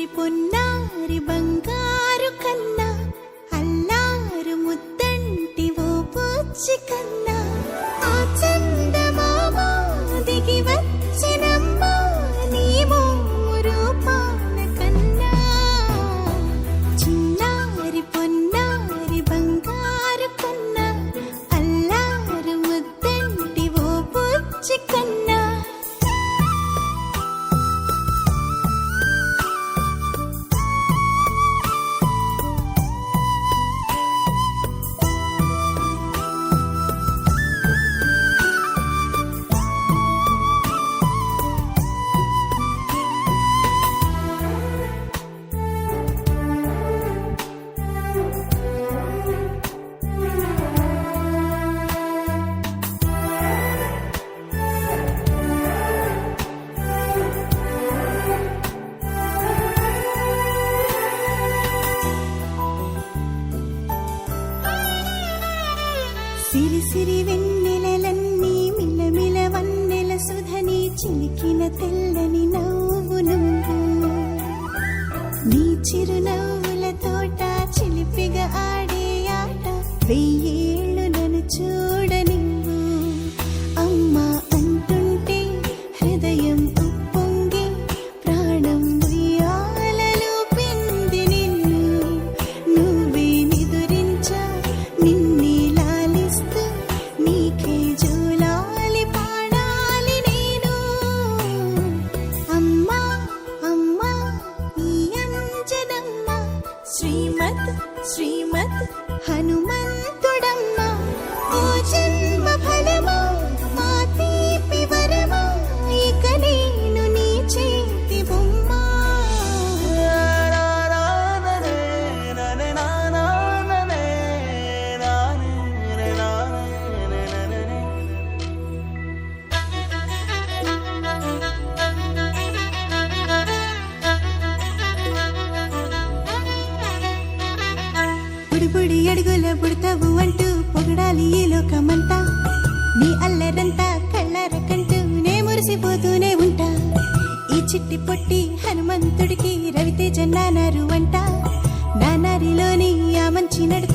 పొన్నారి బంగారు కన్నా అల్లారు ముద్దంటి ఓ పూచి కన్నా ఆ చందమామ దిగి వచ్చినమ్మ నీ రూపాల కన్నా చిన్నారి పొన్నారి బంగారు కన్నా అల్లారు ముద్దంటి ఓ పూచి కన్నా సిరి సిరి వెన్నెలలన్నీ మిలమిల వన్నెల సుధని చిలికిన తెల్లని నవ్వు నువ్వు నీ చిరునవ్వుల తోట చిలిపిగా ఆడే ఆట వెయ్యేళ్ళు నన్ను చూడ నువ్వు అమ్మా అంటుంటే హృదయం ఉప్పొంగి ప్రాణం ఉయ్యాలలో పిండి నిన్ను నువ్వే నిదురించా నిన్నే నీకే జూలాలి పాడాలి నేను అమ్మా అమ్మా ఈ అంజనమ్మ శ్రీమత్ శ్రీమత్ హనుమంతుడమ్మ ఓ జన్మ ఫలమా మా తీపి వరమా ఇక నేను నీ చేతి బొమ్మ బుడి అడుగుల బుడతావు అంటూ పొగడాలి ఈ లోకమంతా నీ అల్లరంతా కళ్ళారకంటూ నే మురిసిపోతూనే ఉంటా ఈ చిట్టి పొట్టి హనుమంతుడికి రవితేజ నానారు అంట నానారిలోని ఆ మంచి నడత